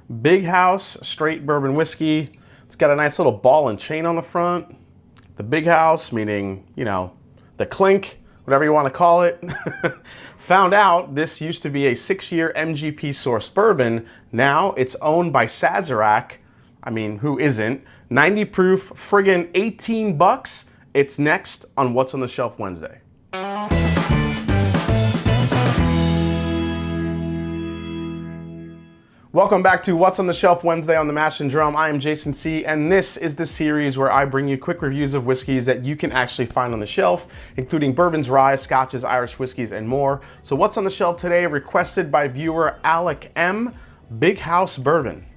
Big House straight bourbon whiskey. It's got a nice little ball and chain on the front. The Big House, meaning, you know, the clink, whatever you want to call it. Found out this used to be a 6-year MGP sourced bourbon. Now it's owned by Sazerac. I mean, who isn't? 90 proof, friggin' 18 bucks. It's next on What's on the Shelf Wednesday. Welcome back to What's on the Shelf Wednesday on the Mash and Drum. I am Jason C, and this is the series where I bring you quick reviews of whiskeys that you can actually find on the shelf, including bourbons, rye, scotches, Irish whiskeys, and more. So what's on the shelf today, requested by viewer Alec M, Big House Bourbon.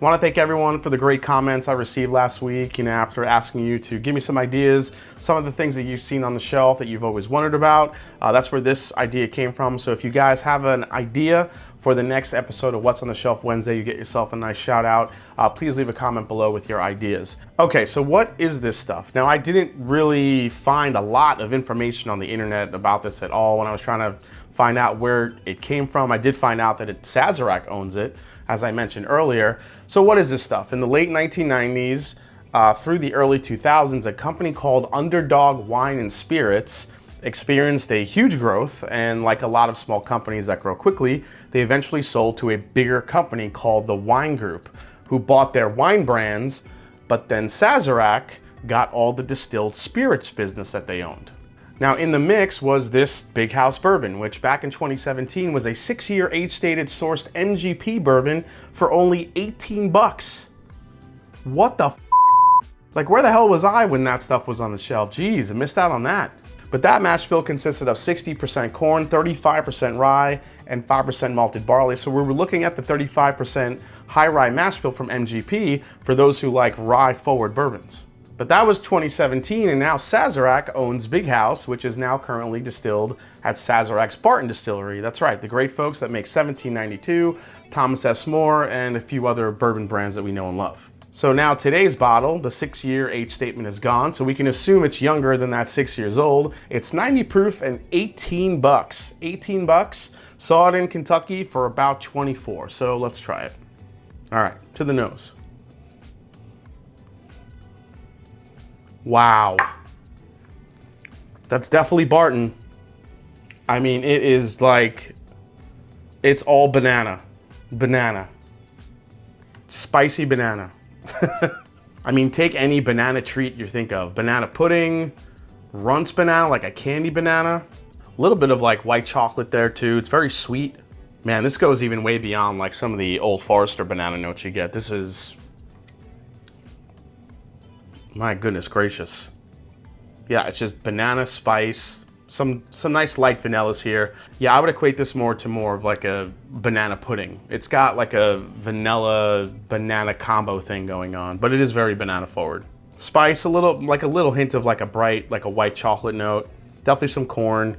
I want to thank everyone for the great comments I received last week, after asking you to give me some ideas, some of the things that you've seen on the shelf that you've always wondered about. That's where this idea came from. So if you guys have an idea for the next episode of What's on the Shelf Wednesday, you get yourself a nice shout out. Please leave a comment below with your ideas. Okay, so what is this stuff? Now, I didn't really find a lot of information on the internet about this at all when I was trying to find out where it came from. I did find out that Sazerac owns it, as I mentioned earlier. So what is this stuff? In the late 1990s through the early 2000s, a company called Underdog Wine and Spirits experienced a huge growth, and like a lot of small companies that grow quickly, they eventually sold to a bigger company called the Wine Group, who bought their wine brands, but then Sazerac got all the distilled spirits business that they owned. Now in the mix was this Big House Bourbon, which back in 2017 was a 6-year age-stated sourced MGP bourbon for only 18 bucks. What the f? Like, where the hell was I when that stuff was on the shelf? Jeez, I missed out on that. But that mash bill consisted of 60% corn, 35% rye, and 5% malted barley. So we were looking at the 35% high rye mash bill from MGP for those who like rye forward bourbons. But that was 2017, and now Sazerac owns Big House, which is now currently distilled at Sazerac's Barton Distillery. That's right, the great folks that make 1792, Thomas S. More, and a few other bourbon brands that we know and love. So now today's bottle, the 6-year age statement is gone, so we can assume it's younger than that 6 years old. It's 90 proof and 18 bucks. 18 bucks. Saw it in Kentucky for about 24, so let's try it. All right, to the nose. Wow, that's definitely Barton. I mean, it is like, it's all banana, spicy banana. I mean, take any banana treat you think of. Banana pudding, runts banana, like a candy banana. A little bit of like white chocolate there too. It's very sweet. Man, this goes even way beyond like some of the Old Forester banana notes you get. This is, my goodness gracious. Yeah, it's just banana spice, some nice light vanillas here. Yeah, I would equate this more of like a banana pudding. It's got like a vanilla banana combo thing going on, but it is very banana forward. Spice, a little hint of like a bright, like a white chocolate note. Definitely some corn.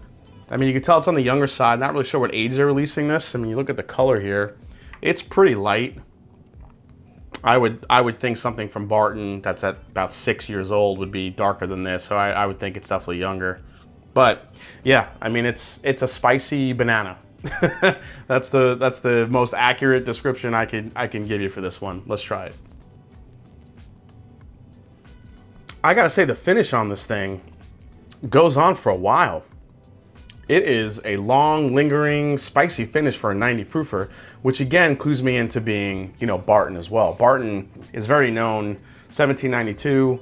I mean, you can tell it's on the younger side. Not really sure what age they're releasing this. I mean, you look at the color here. It's pretty light. I would think something from Barton that's at about 6 years old would be darker than this, so I would think it's definitely younger. But yeah, I mean, it's a spicy banana. That's the most accurate description I can give you for this one. Let's try it. I gotta say, the finish on this thing goes on for a while. It is a long, lingering, spicy finish for a 90 proofer, which again clues me into being, Barton as well. Barton is very known, 1792,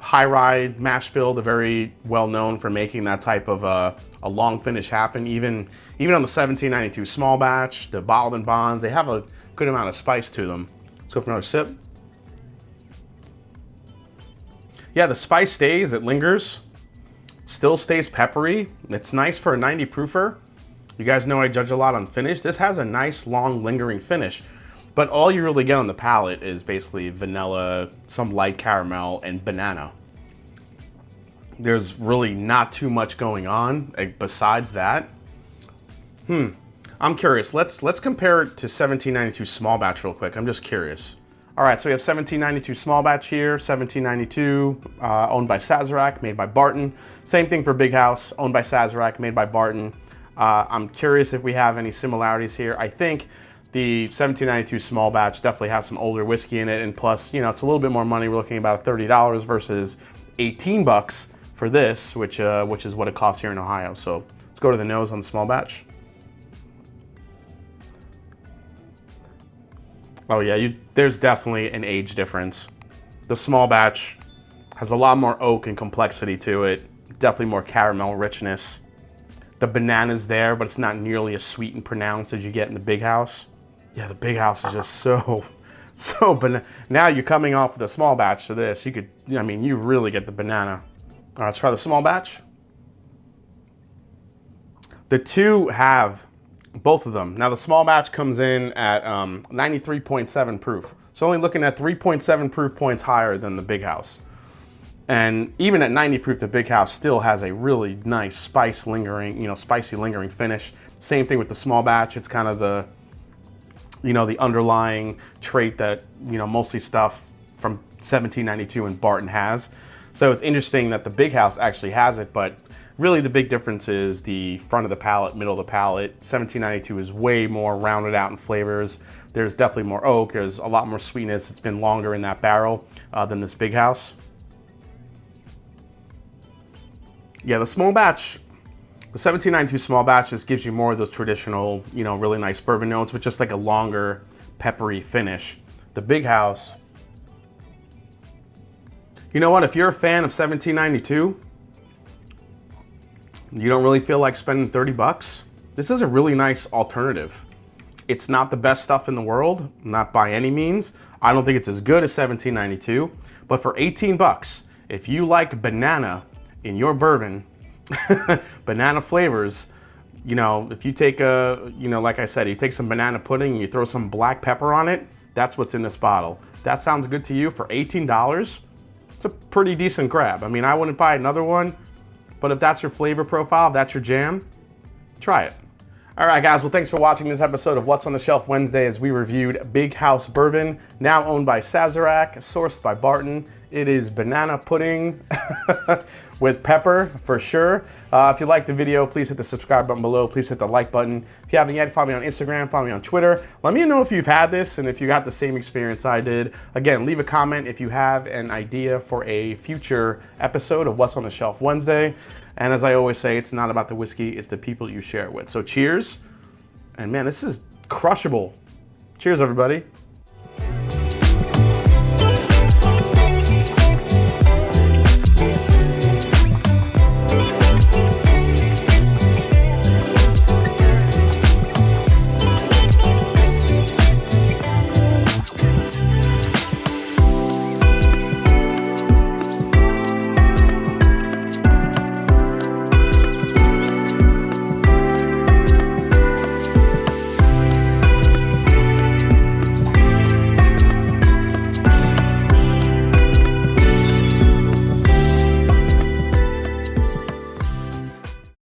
high rye mash bill. They're very well known for making that type of a long finish happen. Even on the 1792 small batch, the bottled and bonds, they have a good amount of spice to them. Let's go for another sip. Yeah, the spice stays, it lingers. Still stays peppery. It's nice for a 90 proofer. You guys know I judge a lot on finish. This has a nice, long, lingering finish, but all you really get on the palate is basically vanilla, some light caramel, and banana. there's really not too much going on besides that. I'm curious. Let's compare it to 1792 small batch real quick. I'm just curious. All right, so we have 1792 small batch here, 1792, owned by Sazerac, made by Barton. Same thing for Big House, owned by Sazerac, made by Barton. I'm curious if we have any similarities here. I think the 1792 small batch definitely has some older whiskey in it, and plus, you know, it's a little bit more money. We're looking at about $30 versus 18 bucks for this, which is what it costs here in Ohio. So let's go to the nose on the small batch. Oh yeah, there's definitely an age difference. The small batch has a lot more oak and complexity to it. Definitely more caramel richness. The banana's there, but it's not nearly as sweet and pronounced as you get in the Big House. Yeah, the Big House is just so banana. Now you're coming off of the small batch to this. You could, I mean, you really get the banana. All right, let's try the small batch. The two have both of them. Now the small batch comes in at 93.7 proof. So only looking at 3.7 proof points higher than the Big House. And even at 90 proof, the Big House still has a really nice spicy lingering finish. Same thing with the small batch. It's kind of the, the underlying trait that, mostly stuff from 1792 and Barton has. So it's interesting that the Big House actually has it, but really the big difference is the front of the palate, middle of the palate. 1792 is way more rounded out in flavors. There's definitely more oak. There's a lot more sweetness. It's been longer in that barrel than this Big House. Yeah, the small batch, the 1792 small batch just gives you more of those traditional, really nice bourbon notes with just like a longer peppery finish. The Big House, you know what? If you're a fan of 1792, you don't really feel like spending 30 bucks, this is a really nice alternative. It's not the best stuff in the world, not by any means. I don't think it's as good as 1792, but for 18 bucks, if you like banana in your bourbon, banana flavors, if you take like I said, you take some banana pudding and you throw some black pepper on it, that's what's in this bottle. If that sounds good to you for $18, it's a pretty decent grab. I mean, I wouldn't buy another one, but if that's your flavor profile, if that's your jam, try it. All right, guys, well, thanks for watching this episode of What's on the Shelf Wednesday as we reviewed Big House Bourbon, now owned by Sazerac, sourced by Barton. It is banana pudding with pepper for sure. If you liked the video, please hit the subscribe button below. Please hit the like button. If you haven't yet, follow me on Instagram, follow me on Twitter. Let me know if you've had this and if you got the same experience I did. Again, leave a comment if you have an idea for a future episode of What's on the Shelf Wednesday. And as I always say, it's not about the whiskey, it's the people you share it with. So cheers. And man, this is crushable. Cheers, everybody.